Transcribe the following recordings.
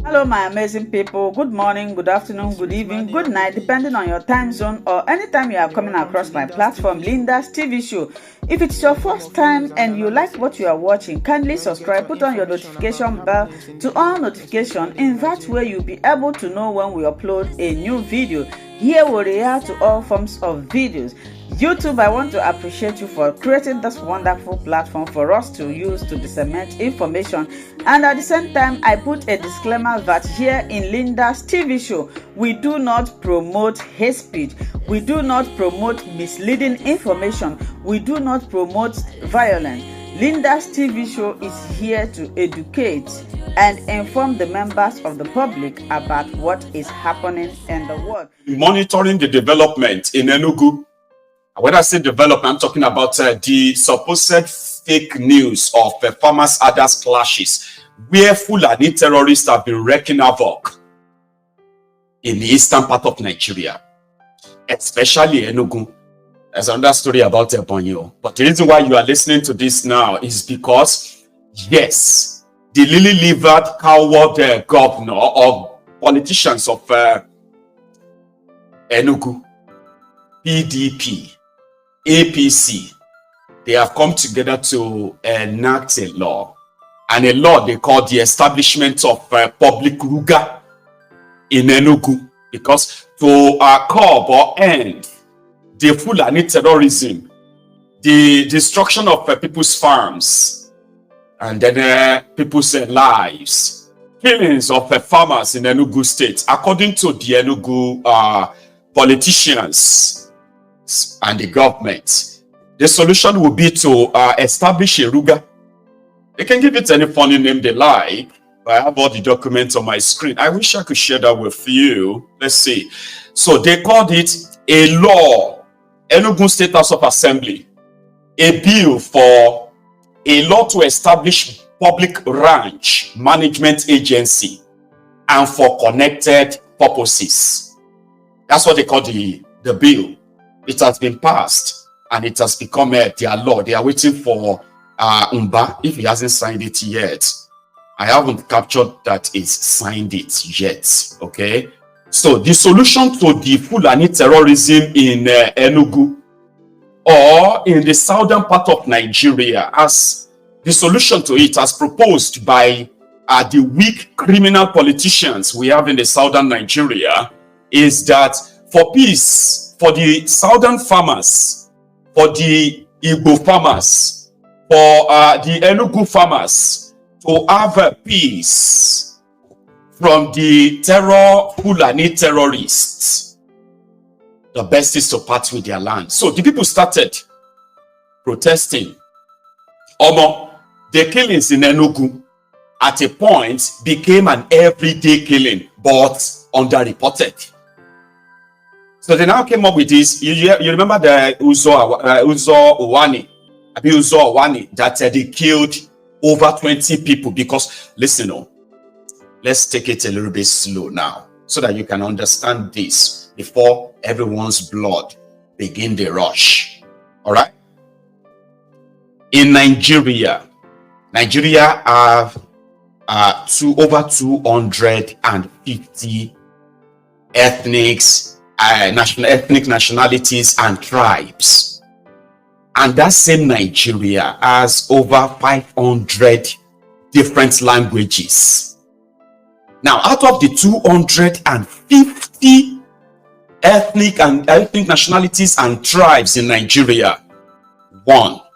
Hello, my amazing people. Good morning, good afternoon, good evening, good night, depending on your time zone or anytime you are coming across my platform, Linda's TV show. If it's your first time and you like what you are watching, kindly subscribe, put on your notification bell to all notification. In that way, you'll be able to know when we upload a new video. Here we react to all forms of videos. YouTube, I want to appreciate you for creating this wonderful platform for us to use to disseminate information. And at the same time, I put a disclaimer that here in Linda's TV show, we do not promote hate speech. We do not promote misleading information. We do not promote violence. Linda's TV show is here to educate and inform the members of the public about what is happening in the world. Monitoring the development in Enugu. When I say development, I'm talking about the supposed fake news of farmers' others clashes, where Fulani terrorists have been wreaking havoc in the eastern part of Nigeria, especially Enugu. There's another story about Ebonyi. But the reason why you are listening to this now is because, yes, the lily-livered coward governor or politicians of Enugu, PDP, APC, they have come together to enact a law, and a law they call the establishment of public ruga in Enugu, because to curb or end the Fulani terrorism, the destruction of people's farms, and then people's lives, killings of farmers in Enugu state, according to the Enugu politicians and the government, the solution will be to establish a ruga. They can give it any funny name they like. I have all the documents on my screen. I wish I could share that with you. Let's see. So they called it a law, Enugu State House of Assembly, a bill for a law to establish public ranch management agency and for connected purposes. That's what they call the bill. It has been passed and it has become their law. They are waiting for Umba, if he hasn't signed it yet. I haven't captured that he's signed it yet. Okay. So the solution to the Fulani terrorism in Enugu or in the southern part of Nigeria, as the solution to it as proposed by the weak criminal politicians we have in the southern Nigeria, is that for peace, for the southern farmers, for the Igbo farmers, for the Enugu farmers to have peace from the Fulani terrorists, the best is to part with their land. So the people started protesting. The killings in Enugu at a point became an everyday killing, but underreported. So they now came up with this. You remember the Uzo Owani that they killed over 20 people because, listen, let's take it a little bit slow now so that you can understand this before everyone's blood begin the rush. All right? In Nigeria have over 250 ethnic nationalities and tribes, and that same Nigeria has over 500 different languages. Now, out of the 250 ethnic nationalities and tribes in Nigeria,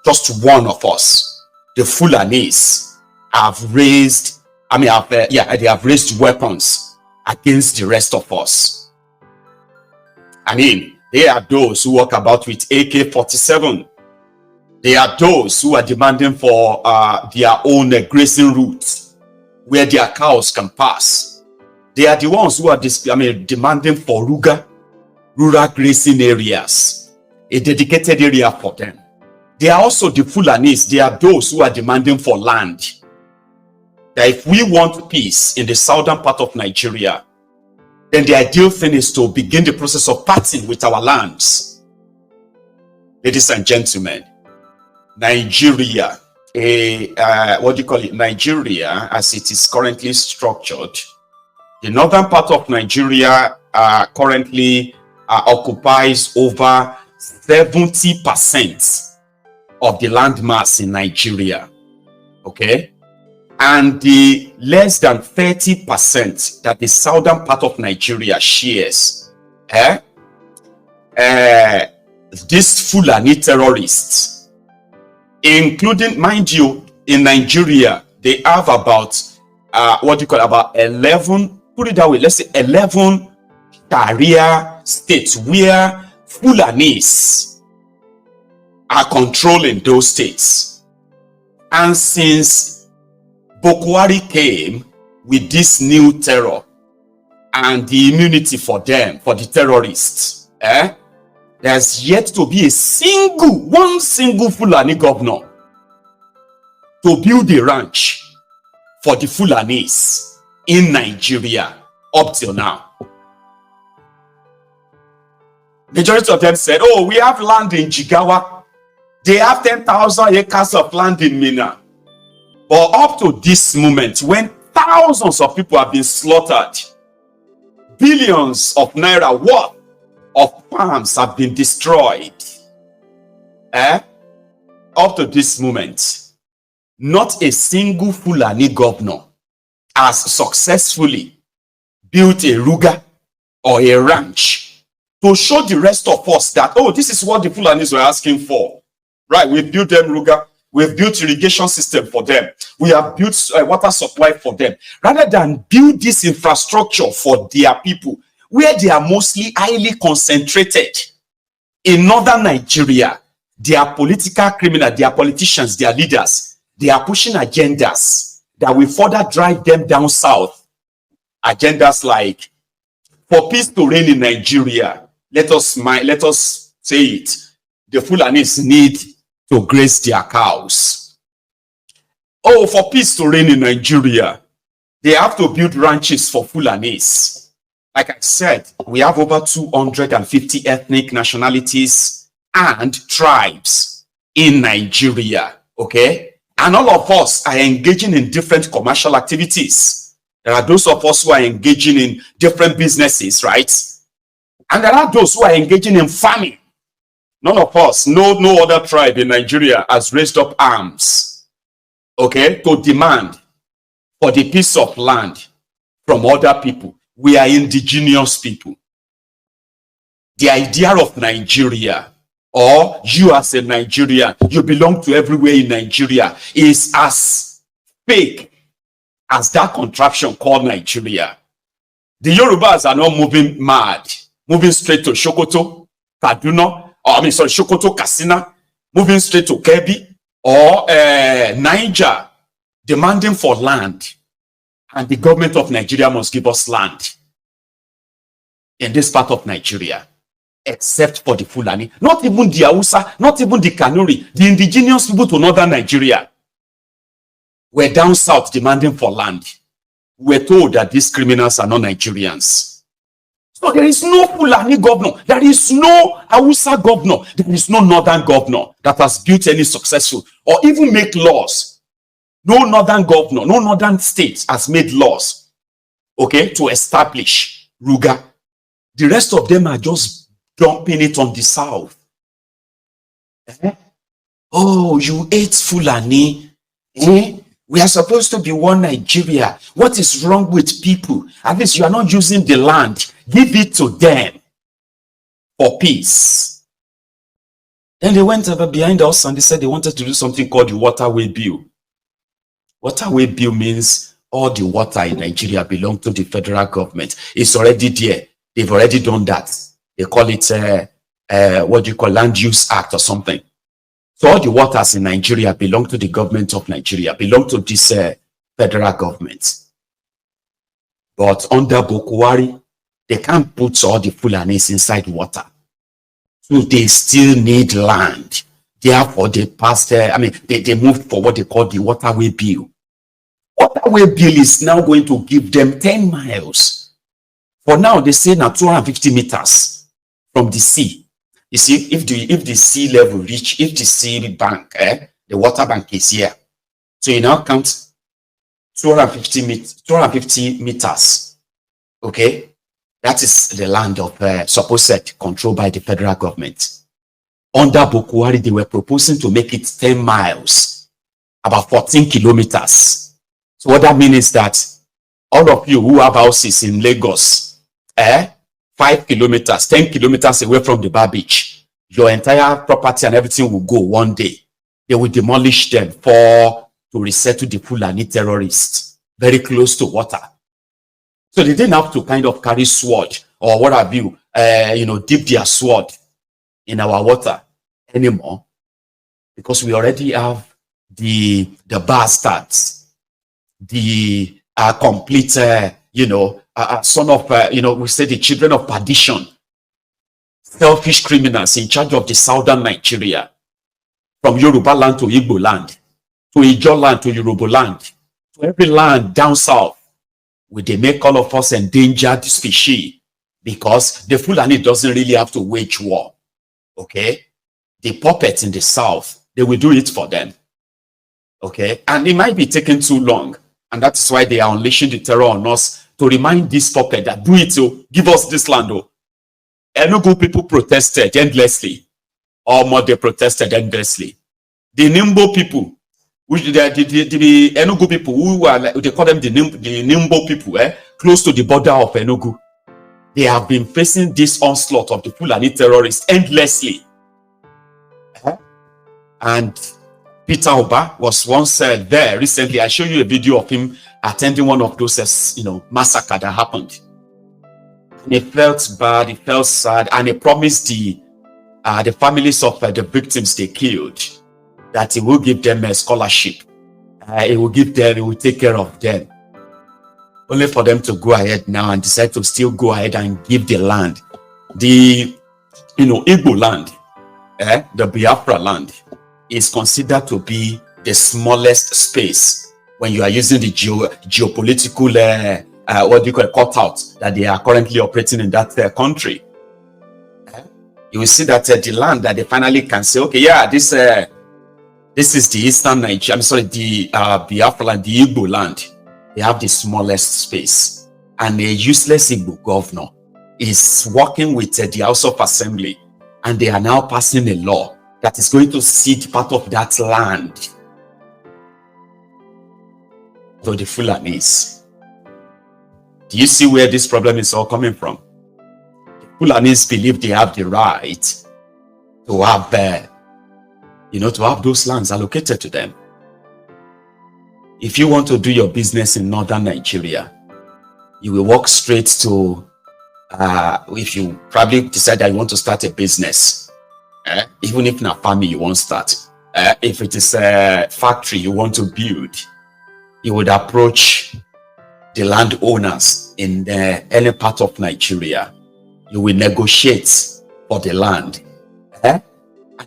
just one of us, the Fulanis, have raised weapons against the rest of us. I mean, they are those who walk about with AK-47. They are those who are demanding for their own grazing routes where their cows can pass. They are the ones who are demanding for rural grazing areas, a dedicated area for them. They are also the Fulanis. They are those who are demanding for land. That if we want peace in the southern part of Nigeria, then the ideal thing is to begin the process of parting with our lands. Ladies and gentlemen, Nigeria, Nigeria, as it is currently structured, The northern part of Nigeria currently occupies over 70% of the land mass in Nigeria. Okay? And the less than 30% that the southern part of Nigeria shares, these Fulani terrorists, including, mind you, in Nigeria, they have about about 11, put it that way, let's say 11 Sharia states where Fulanis are controlling those states. And since Boko Haram came with this new terror and the immunity for them, for the terrorists, there's yet to be one single Fulani governor to build a ranch for the Fulanis in Nigeria up till now. Majority of them said, oh, we have land in Jigawa. They have 10,000 acres of land in Mina. But up to this moment, when thousands of people have been slaughtered, billions of naira worth of farms have been destroyed, up to this moment, not a single Fulani governor has successfully built a ruga or a ranch to show the rest of us that, oh, this is what the Fulanis were asking for. Right, we've built them ruga, we've built irrigation system for them, we have built water supply for them, rather than build this infrastructure for their people, where they are mostly highly concentrated in northern Nigeria. Their political criminals, their politicians, their leaders, they are pushing agendas that will further drive them down south. Agendas like, for peace to reign in Nigeria, let us say it, the Fulanis need to graze their cows. Oh, for peace to reign in Nigeria, they have to build ranches for Fulanis. Like I said, we have over 250 ethnic nationalities and tribes in Nigeria, okay? And all of us are engaging in different commercial activities. There are those of us who are engaging in different businesses, right? And there are those who are engaging in farming. None of us, no other tribe in Nigeria has raised up arms, okay, to demand for the piece of land from other people. We are indigenous people. The idea of Nigeria, or you as a Nigerian, you belong to everywhere in Nigeria, is as fake as that contraption called Nigeria. The Yorubas are not moving mad, moving straight to Sokoto, Kaduna, Sokoto, Katsina, moving straight to Kebbi or Niger, demanding for land. And the government of Nigeria must give us land in this part of Nigeria, except for the Fulani. Not even the Hausa, not even the Kanuri, the indigenous people to northern Nigeria were down south demanding for land. We were told that these criminals are not Nigerians. So there is no Fulani governor, there is no Hausa governor, there is no northern governor that has built any successful or even make laws. No northern governor, no northern state has made laws, okay, to establish Ruga. The rest of them are just dumping it on the south. Oh, you hate Fulani? We are supposed to be one Nigeria. What is wrong with people? At least you are not using the land. Give it to them for peace. Then they went over behind us and they said they wanted to do something called the Waterway Bill. Waterway Bill means all the water in Nigeria belongs to the federal government. It's already there. They've already done that. They call it Land Use Act or something. So all the waters in Nigeria belong to the government of Nigeria, belong to this federal government. But under Boko Haram, they can't put all the Fulanis inside water. So they still need land. Therefore, they passed, they moved for what they call the Waterway Bill. Waterway Bill is now going to give them 10 miles. For now, they say now 250 meters from the sea. You see, if the sea level reach, if the sea bank, the water bank is here. So you now count 250 meters Okay, that is the land of supposed controlled by the federal government. Under Bukwari, they were proposing to make it 10 miles, about 14 kilometers. So what that means is that all of you who have houses in Lagos, 5 kilometers, 10 kilometers away from the bar beach, your entire property and everything will go one day. They will demolish them to resettle the Fulani terrorists very close to water. So they didn't have to kind of carry sword or what have you, dip their sword in our water anymore, because we already have the bastards, the complete, son of, we say the children of perdition, selfish criminals in charge of the southern Nigeria, from Yoruba land to Igbo land, to Ijo land to Yoruba land, to every land down south. Will they make all of us endangered species? Because the Fulani doesn't really have to wage war. Okay? The puppets in the south, they will do it for them. Okay? And it might be taking too long. And that is why they are unleashing the terror on us, to remind this puppet that do it, give us this land. Enugu people protested endlessly. Or more, they protested endlessly. The Nimbo people, which the Enugu people, who are, they call them the Nimbo people, close to the border of Enugu, they have been facing this onslaught of the Fulani terrorists endlessly. And Peter Oba was once there recently. I showed you a video of him attending one of those, massacre that happened. And he felt bad, he felt sad, and he promised the families of the victims they killed that he will give them a scholarship. He will take care of them. Only for them to go ahead now and decide to still go ahead and give the land. The, Igbo land, the Biafra land, is considered to be the smallest space when you are using the geopolitical, cutout that they are currently operating in that country. You will see that the land that they finally can say, okay, yeah, this is the eastern Nigeria, I'm sorry, the Biafra land, the Igbo land. They have the smallest space. And a useless Igbo governor is working with the House of Assembly, and they are now passing a law that is going to cede part of that land to the Fulanis. Do you see where this problem is all coming from? The Fulanis believe they have the right to have, to have those lands allocated to them. If you want to do your business in northern Nigeria, you will walk straight to, if you probably decide that you want to start a business, even if not farming you won't start, if it is a factory you want to build, you would approach the landowners in any part of Nigeria. You will negotiate for the land, and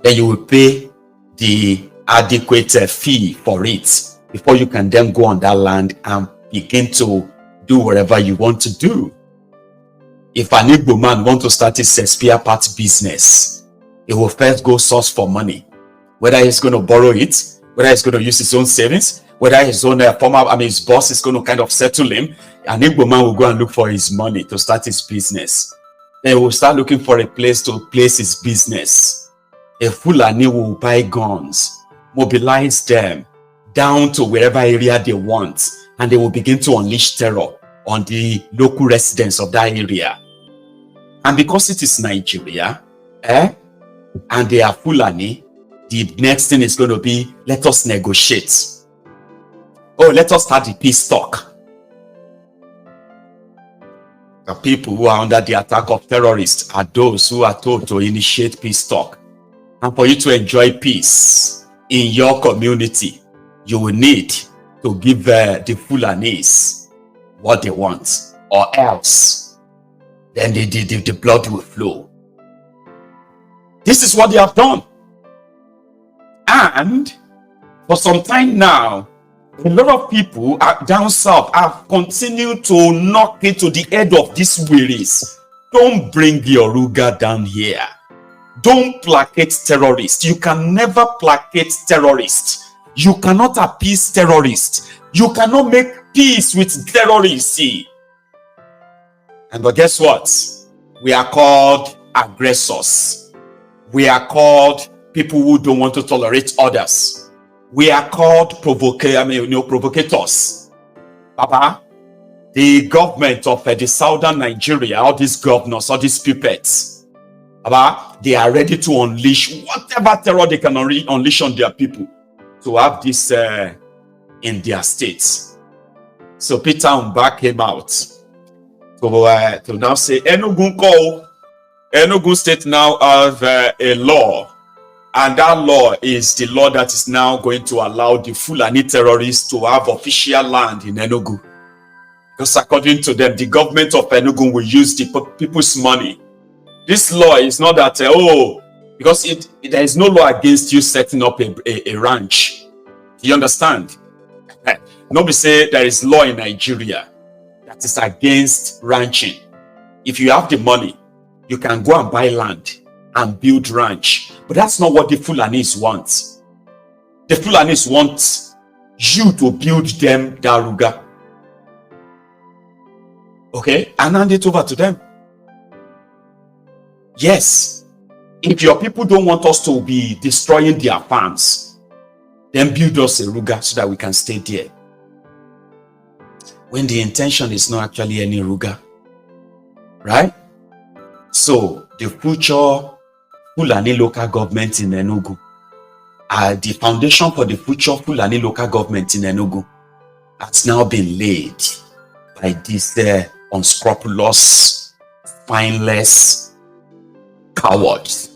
then you will pay the adequate fee for it before you can then go on that land and begin to do whatever you want to do. If an Igbo man wants to start his spare parts business, he will first go source for money. Whether he's going to borrow it, whether he's going to use his own savings, whether his own his boss is going to kind of settle him, an Igbo man will go and look for his money to start his business. Then he will start looking for a place to place his business. A Fulani will buy guns, mobilize them down to wherever area they want, and they will begin to unleash terror on the local residents of that area. And because it is Nigeria, and they are Fulani, the next thing is going to be, let us negotiate. Oh, let us start the peace talk. The people who are under the attack of terrorists are those who are told to initiate peace talk. And for you to enjoy peace in your community, you will need to give the Fulanis what they want, or else then the blood will flow. This is what they have done. And for some time now, a lot of people down south have continued to knock into the head of these wearies. Don't bring your Ruga down here. Don't placate terrorists. You can never placate terrorists. You cannot appease terrorists. You cannot make peace with terrorists. See, And but guess what? We are called aggressors. We are called people who don't want to tolerate others. We are called provocators. Papa, the government of the southern Nigeria, all these governors, all these puppets, Papa, they are ready to unleash whatever terror they can unleash on their people to have this in their states. So Peter Umba came out to now say Enugu State now have a law, and that law is the law that is now going to allow the Fulani terrorists to have official land in Enugu. Because according to them, the government of Enugu will use the people's money. This law is not that, because there is no law against you setting up a ranch. You understand? Nobody say there is law in Nigeria that is against ranching. If you have the money, you can go and buy land and build ranch. But that's not what the Fulanis want. The Fulanis want you to build them daruga. Okay? And hand it over to them. Yes. If your people don't want us to be destroying their farms, then build us a ruga so that we can stay there. When the intention is not actually any ruga. Right? So, the future Fulani local government in Enugu, the foundation for the future Fulani local government in Enugu has now been laid by these unscrupulous, spineless cowards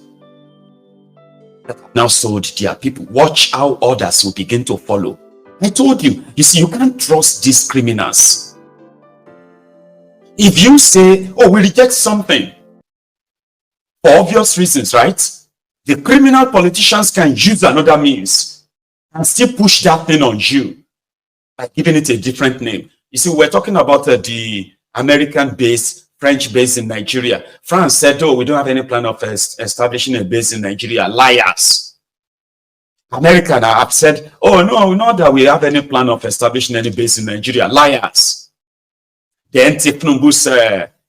that have now sold their people. Watch how others will begin to follow. I told you, you can't trust these criminals. If you say, we reject something, for obvious reasons, right? The criminal politicians can use another means and still push that thing on you by giving it a different name. You see, we're talking about the American base, French base in Nigeria. France said, we don't have any plan of establishing a base in Nigeria. Liars. America have said, no, not that we have any plan of establishing any base in Nigeria. Liars. The Tinubu's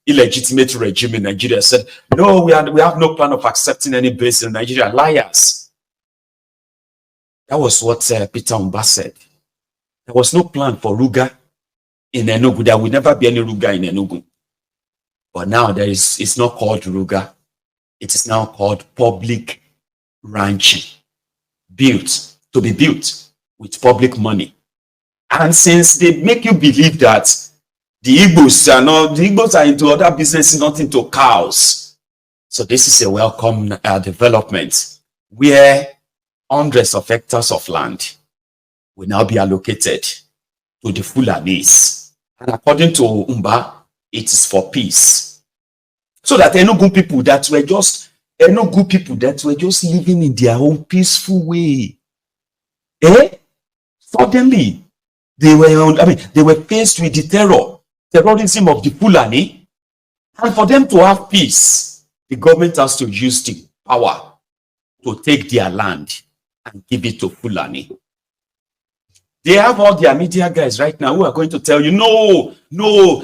illegitimate regime in Nigeria said, no, we have no plan of accepting any base in Nigeria. Liars. That was what Peter Umba said. There was no plan for Ruga in Enugu. There will never be any Ruga in Enugu. But now it's not called Ruga. It is now called public ranching. To be built with public money. And since they make you believe that the Igbos are into other businesses, not into cows. So this is a welcome development where hundreds of hectares of land will now be allocated to the Fulanis. And according to Umba, it is for peace. So that Enugu people that were just living in their own peaceful way. Suddenly, they were faced with the terrorism of the Fulani, and for them to have peace, the government has to use the power to take their land and give it to Fulani. They have all their media guys right now who are going to tell you, no,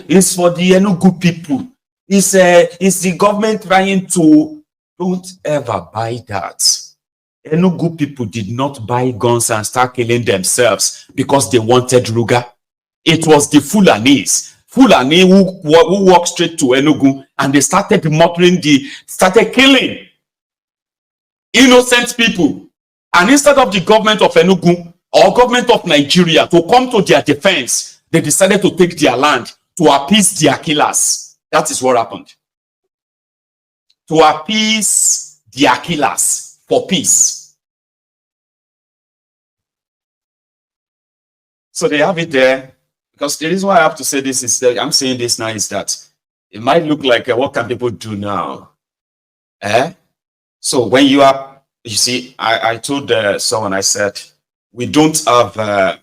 it's for the Enugu people. It's the government trying to. Don't ever buy that. Enugu people did not buy guns and start killing themselves because they wanted Ruga. It was the Fulanis. Fulani who walked straight to Enugu and they started started killing innocent people. And instead of the government of Enugu or government of Nigeria to come to their defense, they decided to take their land to appease their killers. That is what happened. To appease their killers for peace. So they have it there. Because the reason why I have to say this is that I'm saying this now is that it might look like what can people do now? So when you see, I told someone, I said, we don't have,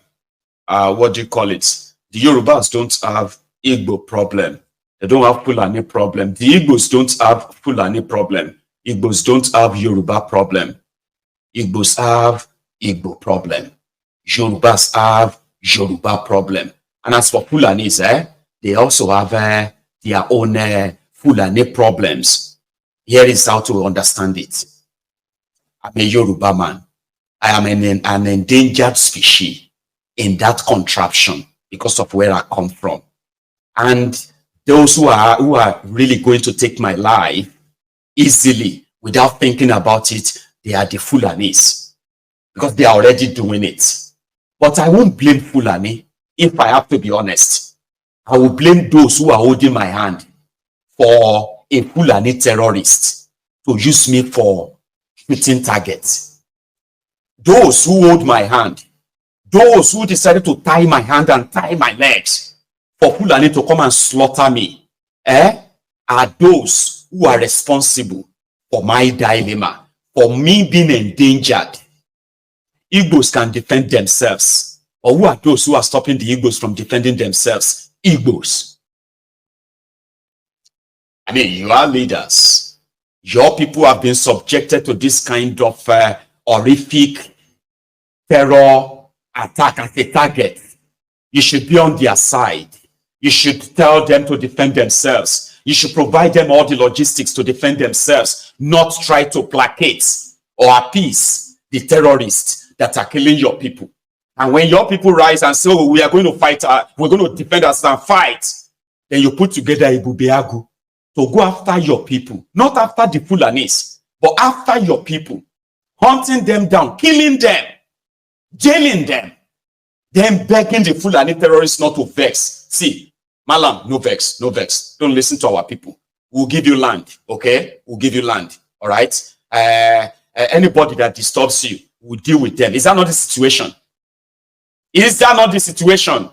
what do you call it? The Yorubas don't have Igbo problem. They don't have Fulani problem. The Igbos don't have Fulani problem. Igbos don't have Yoruba problem. Igbos have Igbo problem. Yorubas have Yoruba problem. And as for Fulanis, they also have their own Fulani problems. Here is how to understand it. I'm a Yoruba man. I am an endangered species in that contraption because of where I come from. And those who are really going to take my life easily without thinking about it, they are the Fulanis, because they are already doing it. But I won't blame Fulani if I have to be honest. I will blame those who are holding my hand for a Fulani terrorist to use me for shooting targets. Those who hold my hand, those who decided to tie my hand and tie my legs for Fulani to come and slaughter me, are those who are responsible for my dilemma, for me being endangered. Igbos can defend themselves. Or who are those who are stopping the Igbos from defending themselves? Igbos. I mean, you are leaders. Your people have been subjected to this kind of horrific terror attack as a target. You should be on their side. You should tell them to defend themselves. You should provide them all the logistics to defend themselves, not try to placate or appease the terrorists that are killing your people. And when your people rise and say, oh, we are going to fight, we're going to defend us and fight, then you put together a bubeagu to go after your people, not after the Fulanis, but after your people, hunting them down, killing them, jailing them, then begging the Fulani terrorists not to vex. See, Malam, no vex, no vex. Don't listen to our people. We'll give you land, okay? We'll give you land, all right? Anybody that disturbs you, we'll deal with them. Is that not the situation? Is that not the situation?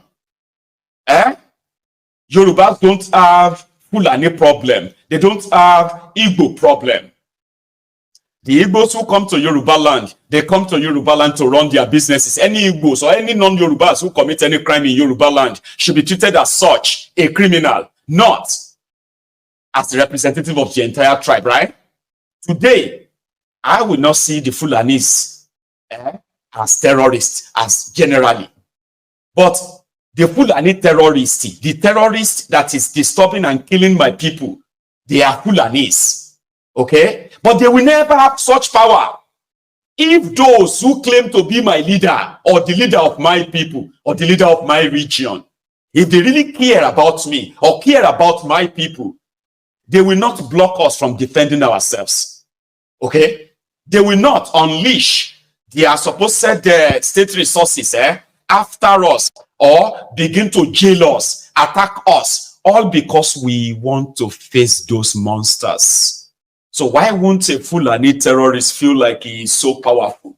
Yorubas don't have Fulani problem. They don't have Igbo problem. The Igbos who come to Yoruba land, they come to Yoruba land to run their businesses. Any Igbos or any non-Yorubas who commit any crime in Yoruba land should be treated as such, a criminal, not as the representative of the entire tribe, right? Today, I will not see the Fulanis as terrorists, as generally. But the Fulani terrorist, the terrorist that is disturbing and killing my people, they are Fulanis, okay? But they will never have such power if those who claim to be my leader or the leader of my people or the leader of my region, if they really care about me or care about my people, they will not block us from defending ourselves, okay? They will not unleash their supposed state resources after us or begin to jail us, attack us, all because we want to face those monsters. So why won't a Fulani terrorist feel like he is so powerful?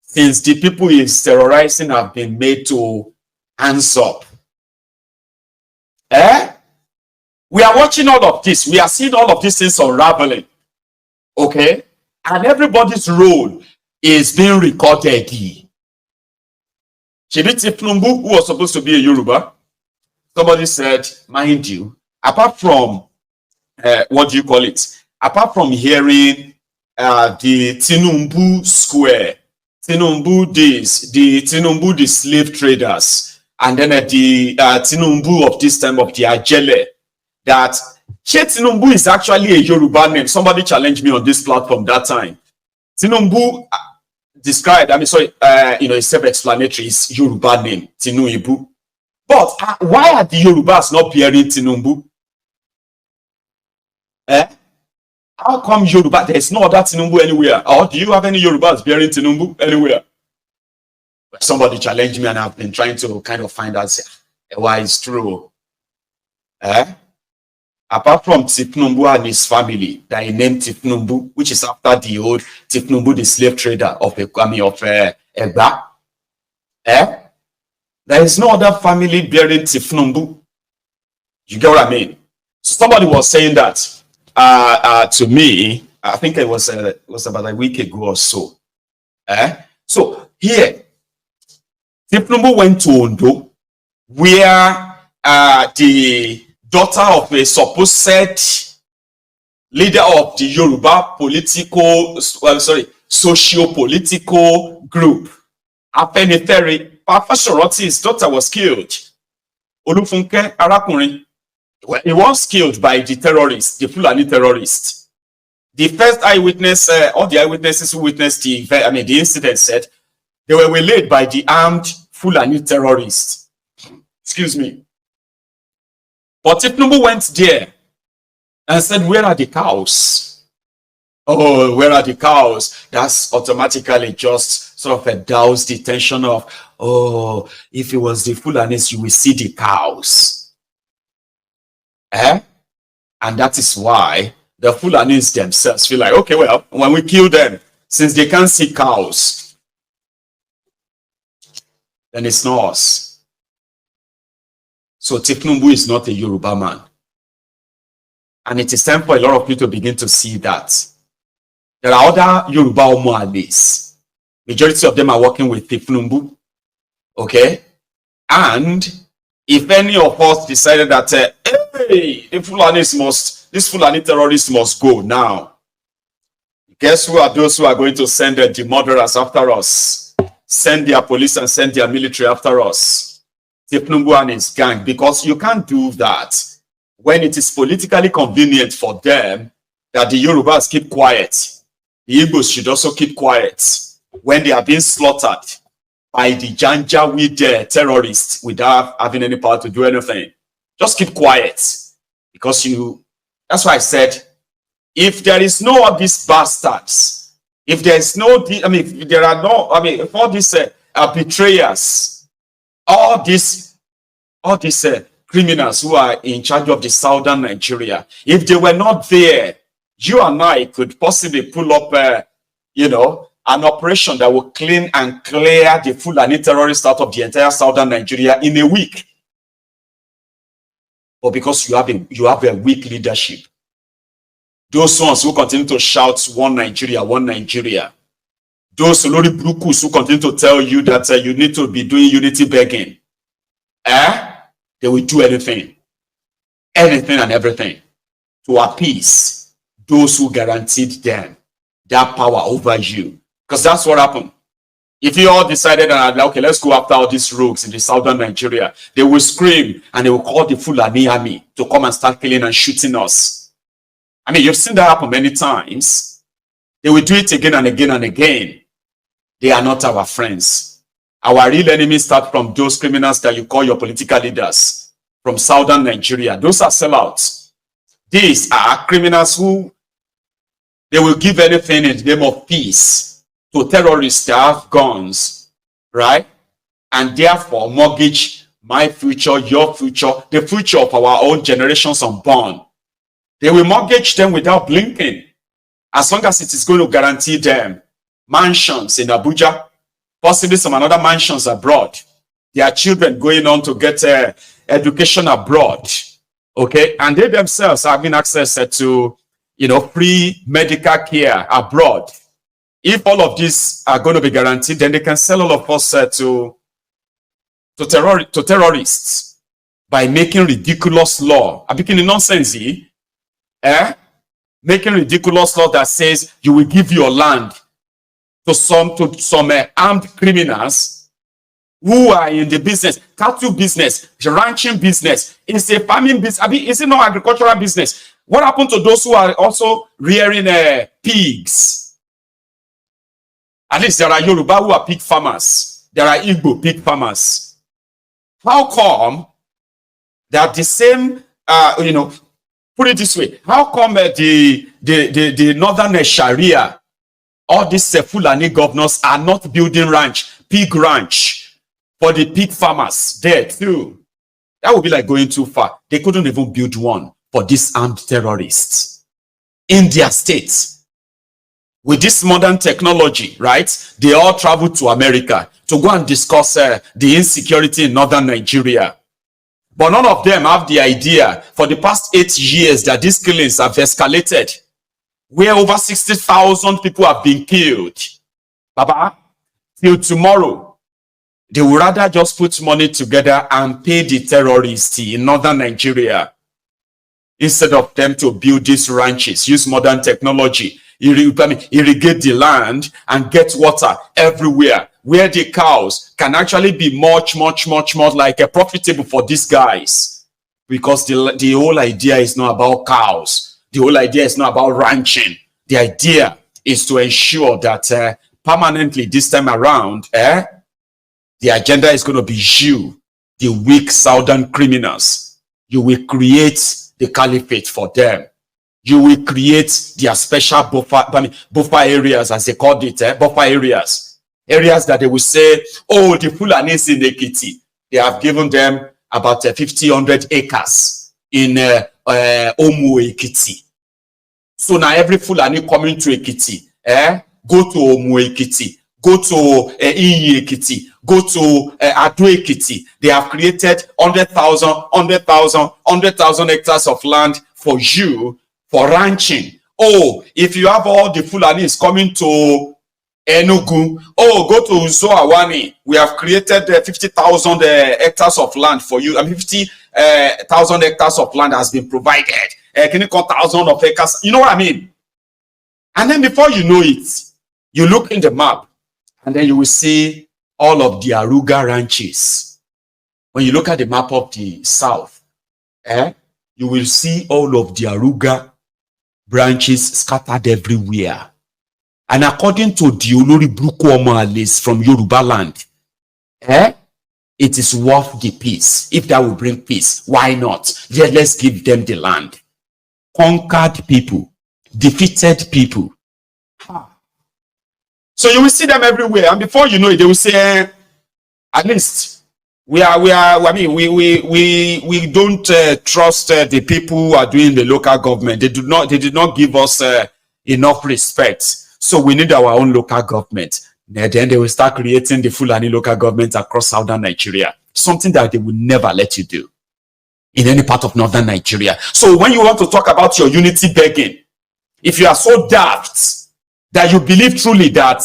Since the people he is terrorizing have been made to hands up. We are watching all of this. We are seeing all of these things unraveling. Okay? And everybody's role is being recorded. Chibiti Pnumbu, who was supposed to be a Yoruba, somebody said, mind you, apart from, what do you call it? Apart from hearing the Tinumbu Square, Tinumbu this, the Tinumbu the slave traders, and then the Tinumbu of this time of the Ajele, that Tinumbu is actually a Yoruba name. Somebody challenged me on this platform that time. Tinumbu described, I mean, sorry, it's self-explanatory, it's Yoruba name, Tinuibu. But why are the Yorubas not bearing Tinumbu? How come Yoruba? There's no other Tinumbu anywhere. Or do you have any Yorubas bearing Tinumbu anywhere? Somebody challenged me and I've been trying to kind of find out why it's true. Apart from Tifnumbu and his family, that he named Tifnumbu, which is after the old Tifnumbu, the slave trader of Egba. There is no other family bearing Tifnumbu. You get what I mean? So somebody was saying that to me. I think it was about a week ago or so. So here, Tifnumbu went to Ondo, where the daughter of a supposed leader of the Yoruba socio-political group, Afenifere, Papa Shoroti's daughter was killed. Olufunke Arakunrin, Well, he was killed by the terrorists, the Fulani terrorists. The first eyewitness, all the eyewitnesses who witnessed the incident said they were waylaid by the armed Fulani terrorists. Excuse me. But Tinubu went there and said, where are the cows? Oh, where are the cows? That's automatically just sort of a douse the tension of, oh, if it was the Fulanis, you will see the cows. And that is why the Fulanis themselves feel like, okay, well, when we kill them, since they can't see cows, then it's not us. So Tinubu is not a Yoruba man. And it is time for a lot of people to begin to see that. There are other Yoruba Omoales. Majority of them are working with Tinubu. Okay? And if any of us decided that, hey, these Fulani terrorists must go now. Guess who are those who are going to send the murderers after us? Send their police and send their military after us. Tinubu and his gang. Because you can't do that when it is politically convenient for them that the Yorubas keep quiet. The Igbos should also keep quiet when they are being slaughtered by the Janjaweed terrorists without having any power to do anything. Just keep quiet. Because that's why I said, if there is no of these bastards, if there is no, if there are no, if all these betrayers, all these criminals who are in charge of the southern Nigeria, if they were not there, you and I could possibly pull up, an operation that will clean and clear the Fulani terrorists out of the entire southern Nigeria in a week. But because you have a weak leadership, those ones who continue to shout one Nigeria, those Olori Brukus who continue to tell you that you need to be doing unity begging, they will do anything and everything to appease those who guaranteed them that power over you. Because that's what happened. If you all decided, okay, let's go after all these rogues in the southern Nigeria, they will scream and they will call the Fulani army to come and start killing and shooting us. You've seen that happen many times. They will do it again and again and again. They are not our friends. Our real enemies start from those criminals that you call your political leaders from southern Nigeria. Those are sellouts. These are criminals who they will give anything in the name of peace to terrorists that have guns, right? And therefore mortgage my future, your future, the future of our own generations unborn. They will mortgage them without blinking, as long as it is going to guarantee them mansions in Abuja, possibly some other mansions abroad, their children going on to get education abroad, okay? And they themselves are having access to, free medical care abroad. If all of these are going to be guaranteed, then they can sell all of us to terrorists by making ridiculous law. I'm making nonsense, making ridiculous law that says you will give your land to some armed criminals who are in the business, cattle business, ranching business. It's a farming business. Is it not agricultural business? What happened to those who are also rearing pigs? At least there are Yoruba who are pig farmers. There are Igbo pig farmers. How come that the same, put it this way, how come the northern Sharia, all these Fulani governors are not building pig ranch for the pig farmers there too? That would be like going too far. They couldn't even build one for these armed terrorists in their states. With this modern technology, right? They all travel to America to go and discuss the insecurity in northern Nigeria. But none of them have the idea for the past 8 years that these killings have escalated, where over 60,000 people have been killed. Baba, till tomorrow, they would rather just put money together and pay the terrorists in northern Nigeria instead of them to build these ranches, use modern technology, irrigate the land and get water everywhere, where the cows can actually be much more like profitable for these guys. because the whole idea is not about cows. The whole idea is not about ranching. The idea is to ensure that permanently this time around, the agenda is going to be you, the weak southern criminals. You will create the caliphate for them. You will create their special buffer areas, as they called it, buffer areas. Areas that they will say, oh, the Fulanis in Ekiti, they have given them about 1,500 acres in Omu Ekiti. So now every Fulani coming to Ekiti, go to Omu Ekiti, go to Inyi Ekiti, go to Ado Ekiti. They have created 100,000 hectares of land for you for ranching. Oh, if you have all the Fulanis coming to Enugu, oh, go to Zoawani. We have created 50,000 hectares of land for you. 50,000 hectares of land has been provided. Can you call thousands of acres? You know what I mean? And then before you know it, you look in the map, and then you will see all of the Aruga ranches. When you look at the map of the south, you will see all of the Aruga branches scattered everywhere. And according to the Olori Brukwoma list from Yoruba land, it is worth the peace. If that will bring peace, why not? Yeah, let's give them the land. Conquered people, defeated people. So you will see them everywhere, and before you know it, they will say, at least we don't trust the people who are doing the local government. They did not give us enough respect. So we need our own local government. And then they will start creating the Fulani local government across southern Nigeria. Something that they will never let you do in any part of northern Nigeria. So when you want to talk about your unity begging, if you are so daft that you believe truly that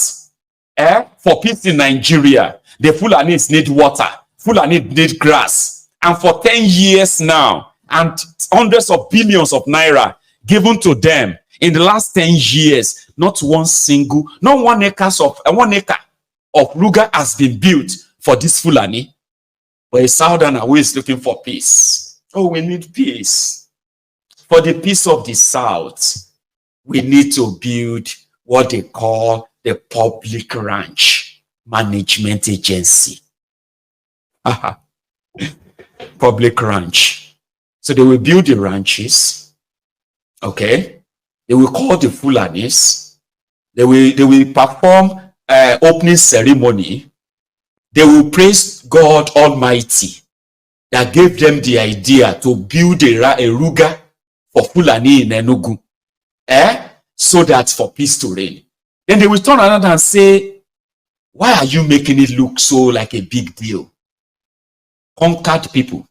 for peace in Nigeria, the Fulanis need water, Fulani need grass, and for 10 years now, and hundreds of billions of naira given to them in the last 10 years, not one acre of Ruga has been built for this Fulani. But a southerner who is looking for peace. Oh, we need peace. For the peace of the South, we need to build what they call the Public Ranch Management Agency. Public ranch. So they will build the ranches. Okay. They will call the Fulanis. They will perform opening ceremony. They will praise God Almighty that gave them the idea to build a Ruga for Fulani in Enugu. So that for peace to reign. Then they will turn around and say, why are you making it look so like a big deal? Conquered people.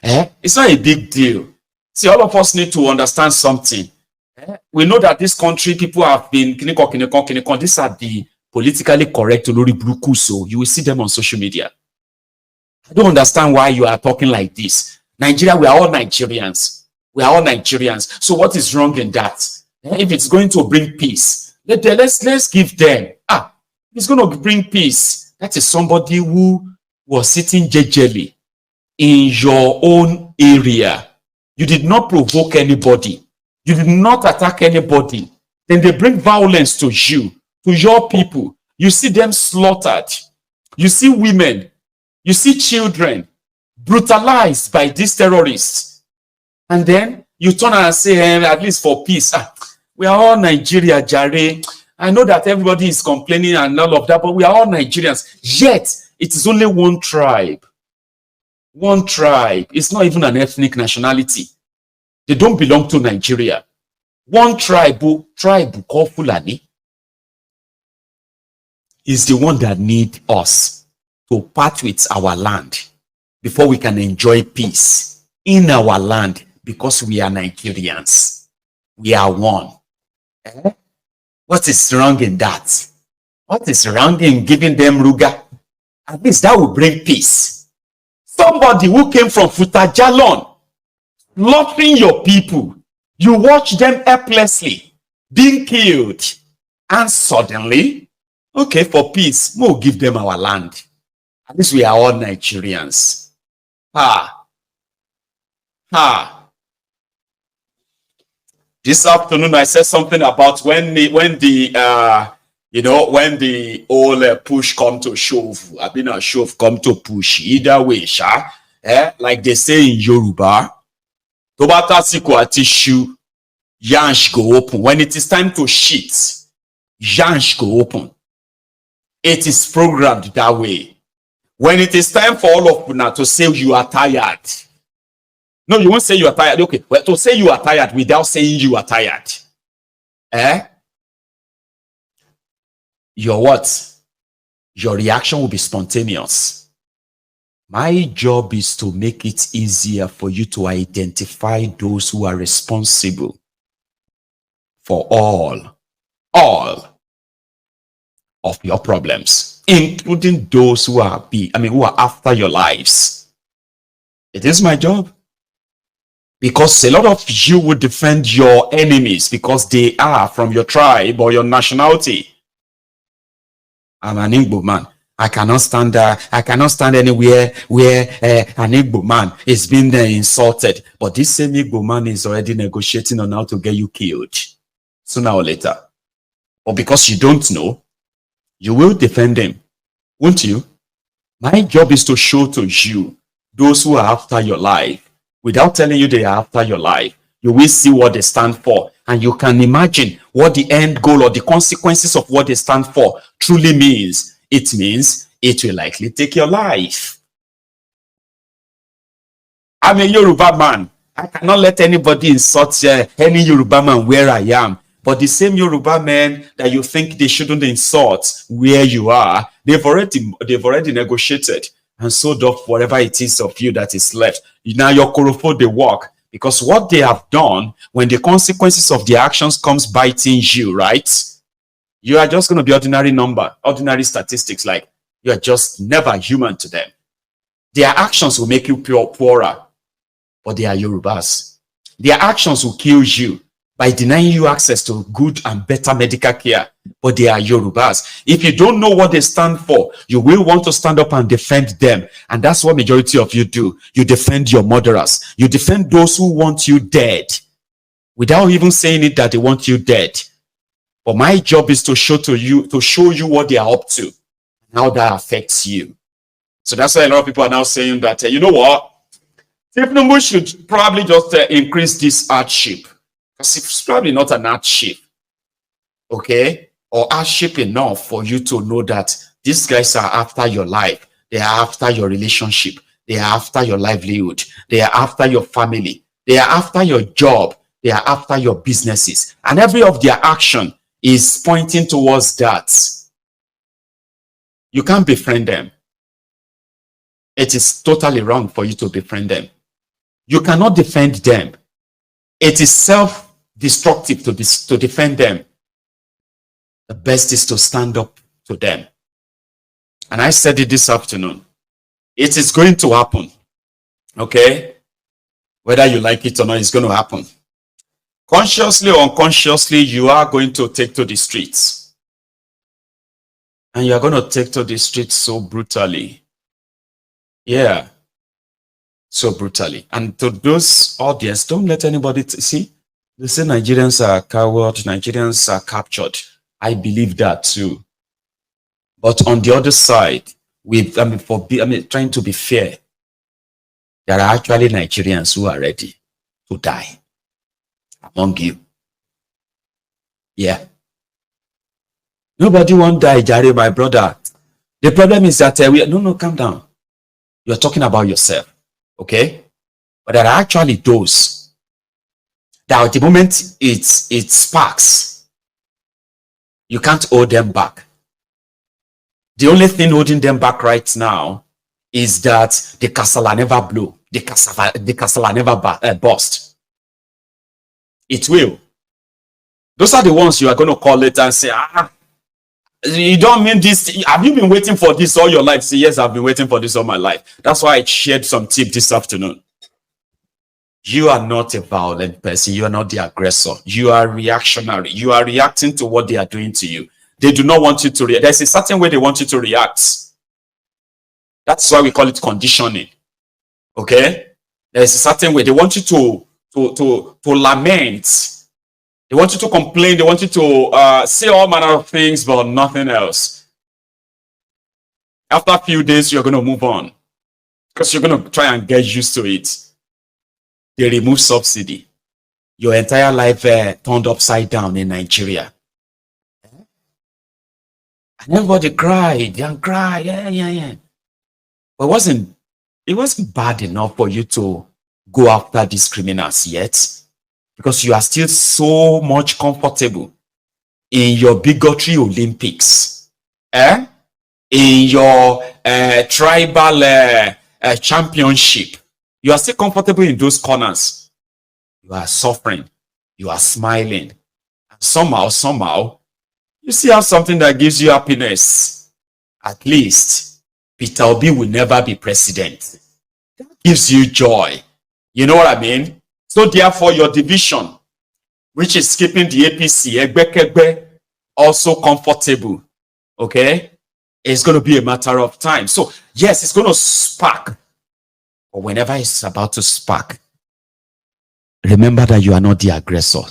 It's not a big deal. See, all of us need to understand something. We know that this country, people have been kinikon. These are the politically correct Olori Bruku, so you will see them on social media. I don't understand why you are talking like this. Nigeria, we are all Nigerians. We are all Nigerians. So what is wrong in that? If it's going to bring peace, let's give them. It's going to bring peace. That is somebody who was sitting jejely in your own area. You did not provoke anybody. You did not attack anybody. Then they bring violence to you, to your people. You see them slaughtered. You see women. You see children brutalized by these terrorists. And then you turn and say, at least for peace. We are all Nigeria, Jare. I know that everybody is complaining and all of that, but we are all Nigerians. Yet, it is only one tribe. One tribe. It's not even an ethnic nationality. They don't belong to Nigeria. One tribe called Fulani is the one that need us to part with our land before we can enjoy peace in our land, because we are Nigerians. We are one. What is wrong in that? What is wrong in giving them Ruga? At least that will bring peace. Somebody who came from Futajalon, slaughtering your people, you watch them helplessly being killed, and suddenly, okay, for peace, we'll give them our land. At least we are all Nigerians. This afternoon I said something about when the old push come to shove. I've been a shove come to push. Either way, like they say in Yoruba, tobata siku tissue, yansh go open. When it is time to shit, yansh go open. It is programmed that way. When it is time for all of you now to say you are tired. No, you won't say you are tired. Okay, well, to say you are tired without saying you are tired. Your what? Your reaction will be spontaneous. My job is to make it easier for you to identify those who are responsible for all of your problems, including those who are after your lives. It is my job. Because a lot of you will defend your enemies because they are from your tribe or your nationality. I'm an Igbo man. I cannot stand anywhere where an Igbo man is being insulted. But this same Igbo man is already negotiating on how to get you killed sooner or later. Or because you don't know, you will defend him, won't you? My job is to show to you those who are after your life. Without telling you they are after your life, you will see what they stand for. And you can imagine what the end goal or the consequences of what they stand for truly means. It means it will likely take your life. I'm a Yoruba man. I cannot let anybody insult any Yoruba man where I am. But the same Yoruba men that you think they shouldn't insult where you are, they've already negotiated and sold off whatever it is of you that is left. Now your korofo, they work. Because what they have done, when the consequences of their actions comes biting you, right? You are just going to be ordinary statistics, like you are just never human to them. Their actions will make you poorer, but they are Yorubas. Their actions will kill you by denying you access to good and better medical care, but they are Yorubas. If you don't know what they stand for, you will want to stand up and defend them. And that's what majority of you do. You defend your murderers. You defend those who want you dead without even saying it that they want you dead. But my job is to show you what they are up to and how that affects you. So that's why a lot of people are now saying that, you know what? Tinubu should probably just increase this hardship. Because it's probably not an hardship, okay? Or hardship enough for you to know that these guys are after your life. They are after your relationship. They are after your livelihood. They are after your family. They are after your job. They are after your businesses. And every of their action is pointing towards that. You can't befriend them. It is totally wrong for you to befriend them. You cannot defend them. It is self-destructive to defend them. The best is to stand up to them. And I said it this afternoon. It is going to happen. Okay? Whether you like it or not, it's going to happen. Consciously or unconsciously, you are going to take to the streets. And you are going to take to the streets so brutally. Yeah. So brutally. And to those audience, don't let anybody see. They say Nigerians are cowards, Nigerians are captured. I believe that too. But on the other side, trying to be fair, there are actually Nigerians who are ready to die among you. Yeah. Nobody won't die, Jare, my brother. The problem is that no, calm down. You're talking about yourself, okay? But there are actually those that at the moment it sparks. You can't hold them back. The only thing holding them back right now is that the castle never blew. The castle never burst. It will. Those are the ones you are going to call later and say, you don't mean this. Have you been waiting for this all your life? Say, yes, I've been waiting for this all my life. That's why I shared some tip this afternoon. You are not a violent person. You are not the aggressor. You are reactionary. You are reacting to what they are doing to you. They do not want you to react. There's a certain way they want you to react. That's why we call it conditioning. Okay? There's a certain way. They want you to lament. They want you to complain. They want you to say all manner of things, but nothing else. After a few days, you're going to move on because you're going to try and get used to it. They remove subsidy. Your entire life turned upside down in Nigeria. And everybody cried and cried. Yeah. But it wasn't bad enough for you to go after these criminals yet, because you are still so much comfortable in your bigotry Olympics, in your tribal championship. You are still comfortable in those corners. You are suffering. You are smiling. And somehow, you see how something that gives you happiness. At least Peter Obi will never be president. That gives you joy. You know what I mean? So therefore, your division, which is keeping the APC, Egbekegbe, also comfortable, okay? It's going to be a matter of time. So yes, it's going to spark. But whenever it's about to spark, remember that you are not the aggressor.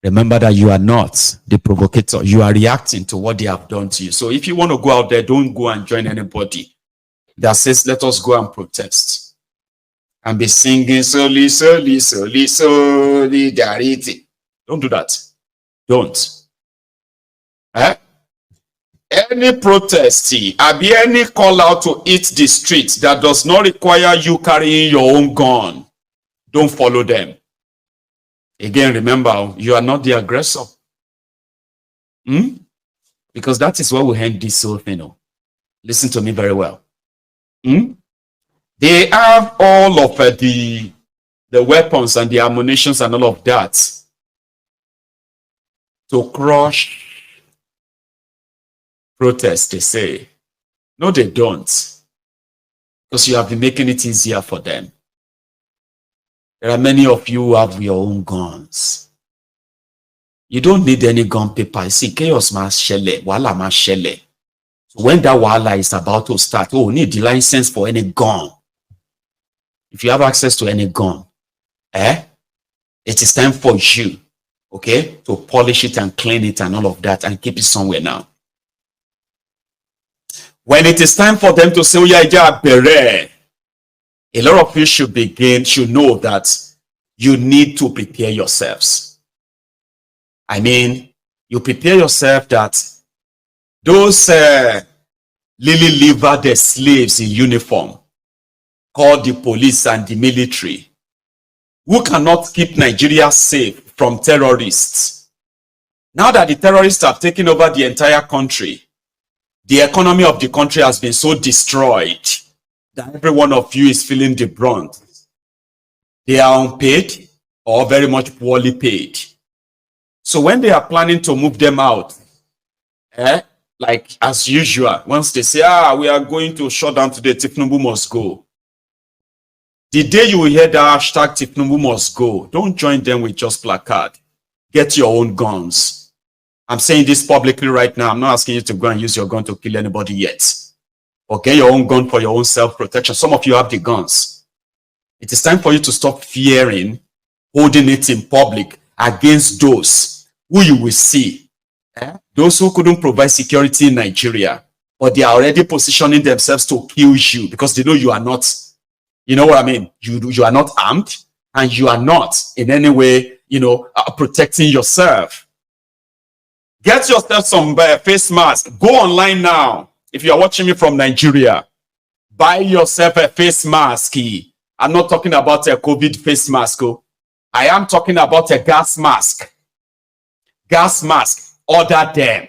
Remember that you are not the provocator. You are reacting to what they have done to you. So if you want to go out there, don't go and join anybody that says, let us go and protest and be singing solidarity. Don't do that. Don't. Any protest, any call out to hit the streets that does not require you carrying your own gun, don't follow them. Again, remember, you are not the aggressor. Because that is what will end this whole thing. Listen to me very well. They have all of the weapons and the ammunitions and all of that to crush protests, they say. No, they don't. Because you have been making it easier for them. There are many of you who have your own guns. You don't need any gun paper. You see, chaos mas shele, wala mas shele. So when that wala is about to start, you need the license for any gun. If you have access to any gun, it is time for you, okay, to polish it and clean it and all of that and keep it somewhere now. When it is time for them to say, oh yeah, bere, a lot of you should know that you need to prepare yourselves. I mean, you prepare yourself that those lily-livered slaves in uniform, called the police and the military, who cannot keep Nigeria safe from terrorists. Now that the terrorists have taken over the entire country, the economy of the country has been so destroyed that every one of you is feeling the brunt. They are unpaid or very much poorly paid. So when they are planning to move them out, like as usual, once they say, we are going to shut down today, Tinubu must go. The day you will hear the hashtag Tinubu must go, don't join them with just placard. Get your own guns. I'm saying this publicly right now. I'm not asking you to go and use your gun to kill anybody yet. Or get your own gun for your own self-protection. Some of you have the guns. It is time for you to stop fearing holding it in public against those who you will see. Those who couldn't provide security in Nigeria, but they are already positioning themselves to kill you because they know you are not. You know what I mean? You are not armed and you are not in any way, protecting yourself. Get yourself some face mask. Go online now. If you are watching me from Nigeria, buy yourself a face mask. I'm not talking about a COVID face mask. I am talking about a gas mask. Gas mask. Order them.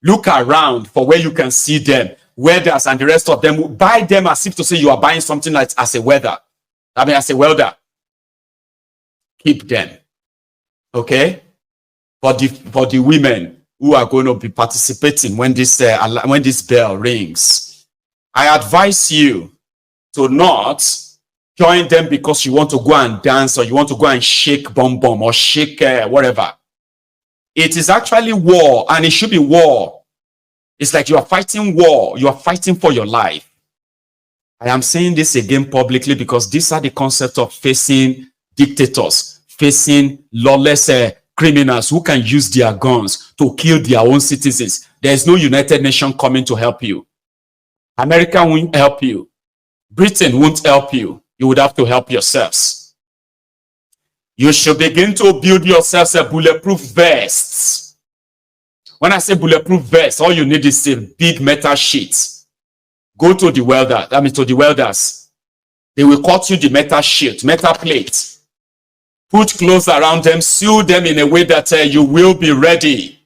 Look around for where you can see them. Welders and the rest of them, buy them as if to say you are buying something like as a welder. As a welder. Keep them. Okay? For the women who are going to be participating when this bell rings, I advise you to not join them because you want to go and dance or you want to go and shake bomb or shake whatever. It is actually war, and it should be war. It's like you are fighting war. You are fighting for your life. I am saying this again publicly because these are the concepts of facing dictators, facing lawless criminals who can use their guns to kill their own citizens. There is no United Nations coming to help you. America won't help you. Britain won't help you. You would have to help yourselves. You should begin to build yourselves a bulletproof vest. When I say bulletproof vest, all you need is a big metal sheet. Go to the welder, to the welders. They will cut you the metal sheet, metal plate. Put clothes around them, sew them in a way that you will be ready.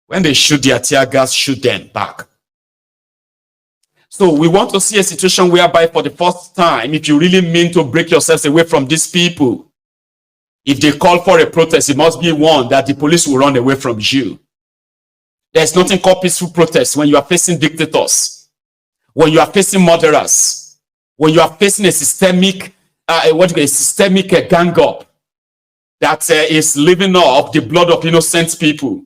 When they shoot their tear gas, shoot them back. So we want to see a situation whereby for the first time, if you really mean to break yourselves away from these people, if they call for a protest, it must be one that the police will run away from you. There's nothing called peaceful protest when you are facing dictators, when you are facing murderers, when you are facing a systemic, gang up that is living off the blood of innocent people.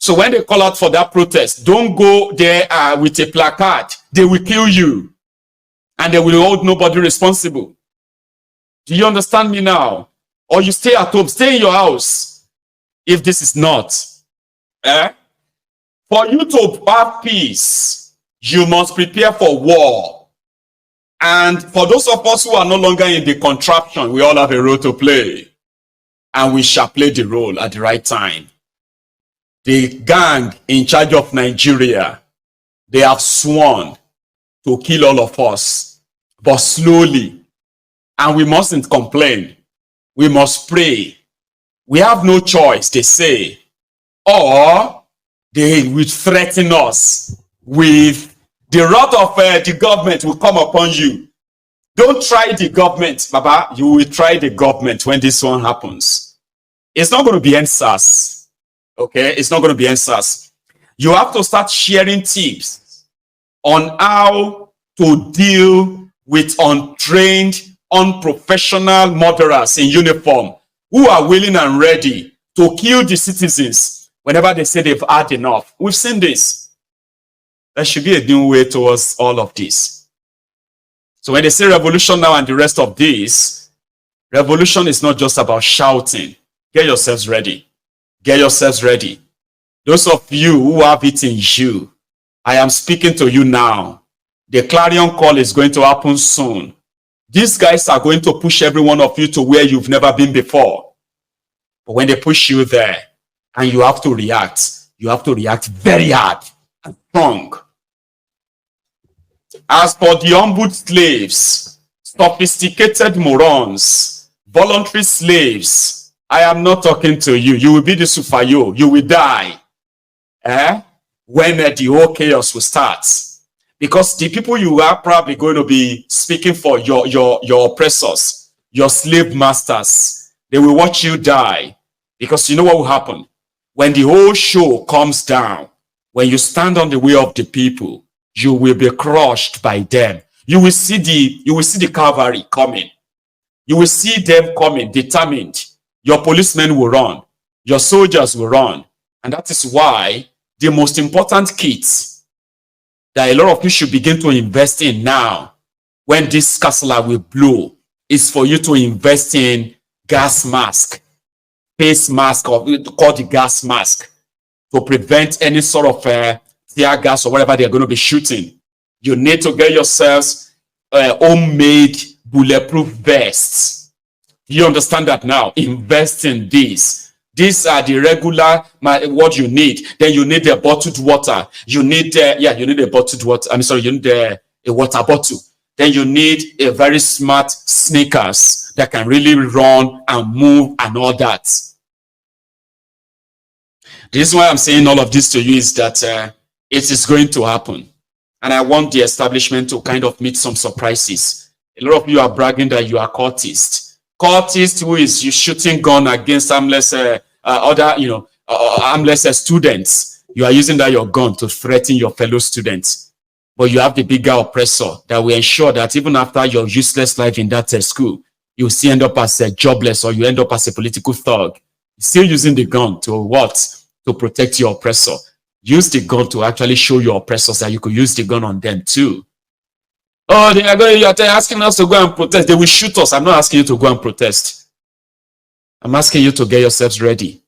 So when they call out for that protest, don't go there with a placard. They will kill you. And they will hold nobody responsible. Do you understand me now? Or you stay at home, stay in your house. If this is not. For you to have peace, you must prepare for war. And for those of us who are no longer in the contraption, we all have a role to play. And we shall play the role at the right time. The gang in charge of Nigeria, they have sworn to kill all of us, but slowly. And we mustn't complain. We must pray. We have no choice, they say. Or they will threaten us with the wrath of the government will come upon you. Don't try the government, Baba. You will try the government when this one happens. It's not going to be answers. Okay, it's not going to be answers. You have to start sharing tips on how to deal with untrained, unprofessional murderers in uniform who are willing and ready to kill the citizens whenever they say they've had enough. We've seen this. There should be a new way towards all of this. So when they say revolution now and the rest of this, revolution is not just about shouting. Get yourselves ready. Get yourselves ready. Those of you who have it in you, I am speaking to you now. The clarion call is going to happen soon. These guys are going to push every one of you to where you've never been before. But when they push you there, and you have to react very hard and strong. As for the humbled slaves, sophisticated morons, voluntary slaves, I am not talking to you. You will be the Sufayo. You will die. When the whole chaos will start. Because the people you are probably going to be speaking for, your oppressors, your slave masters, they will watch you die. Because you know what will happen? When the whole show comes down, when you stand on the way of the people, you will be crushed by them. You will see the cavalry coming. You will see them coming, determined. Your policemen will run. Your soldiers will run. And that is why the most important kits that a lot of you should begin to invest in now, when this castle will blow, is for you to invest in gas mask, face mask, or called the gas mask, to prevent any sort of tear gas or whatever they're going to be shooting. You need to get yourselves homemade bulletproof vests. You understand that now? Invest in these. These are the regular what you need. Then you need a bottled water. You need you need a bottled water. You need a water bottle. Then you need a very smart sneakers that can really run and move and all that. The reason why I'm saying all of this to you is that it is going to happen. And I want the establishment to kind of meet some surprises. A lot of you are bragging that you are cultists. Cultist who is you shooting gun against armless armless students. You are using that your gun to threaten your fellow students. But you have the bigger oppressor that will ensure that even after your useless life in that school, you still end up as a jobless, or you end up as a political thug. Still using the gun to what? To protect your oppressor. Use the gun to actually show your oppressors that you could use the gun on them too. Oh, they are going. You are asking us to go and protest. They will shoot us. I'm not asking you to go and protest. I'm asking you to get yourselves ready,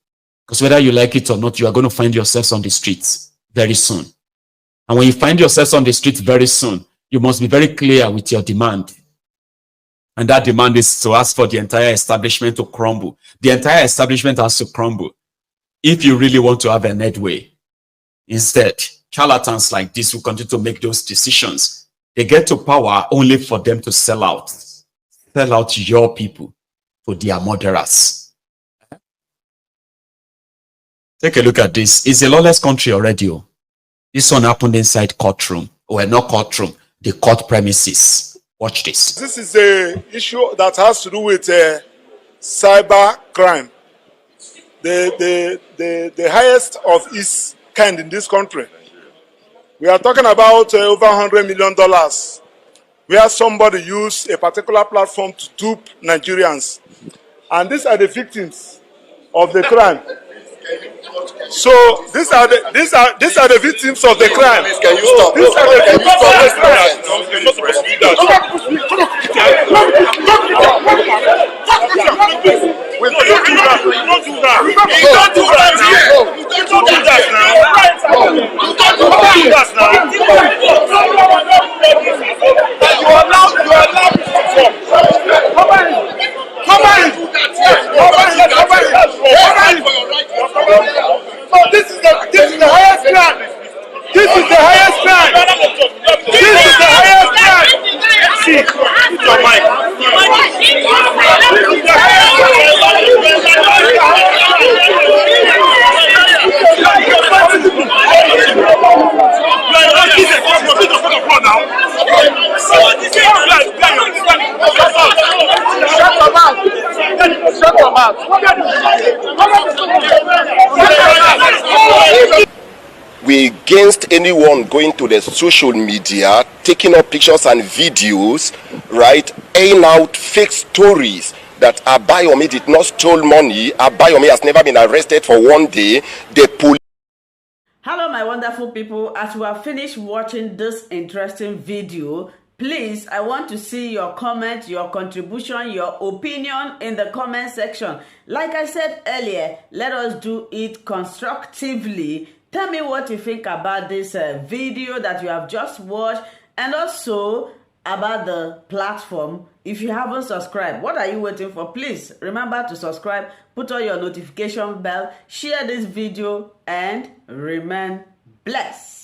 because whether you like it or not, you are going to find yourselves on the streets very soon. And when you find yourselves on the streets very soon, you must be very clear with your demand. And that demand is to ask for the entire establishment to crumble. The entire establishment has to crumble if you really want to have an headway. Instead, charlatans like this will continue to make those decisions. They get to power only for them to sell out your people to their murderers. Take a look at this. It's a lawless country already. This one happened inside courtroom. Well, not courtroom, the court premises. Watch this. This is an issue that has to do with cyber crime. The highest of its kind in this country. We are talking about over $100 million, where somebody used a particular platform to dupe Nigerians. And these are the victims of the crime. So these are the victims of the crime. Can you stop? These are the victims of the crime. You're not supposed to do that. We don't do that. We don't do that. You don't do that now. You don't do that now. You don't do that now. You are allowed to perform. Come on. This is the highest crime. This is the highest crime. This is the highest crime. See, put your mic. This is the highest Shut your mouth. We against anyone going to the social media, taking up pictures and videos, right, airing out fake stories that Abayomi did not steal money. Abayomi has never been arrested for one day. The police. Hello my wonderful people, as you have finished watching this interesting video, please, I want to see your comment, your contribution, your opinion in the comment section. Like I said earlier, let us do it constructively. Tell me what you think about this video that you have just watched, and also about the platform. If you haven't subscribed, what are you waiting for? Please remember to subscribe, put on your notification bell, share this video, and remain blessed.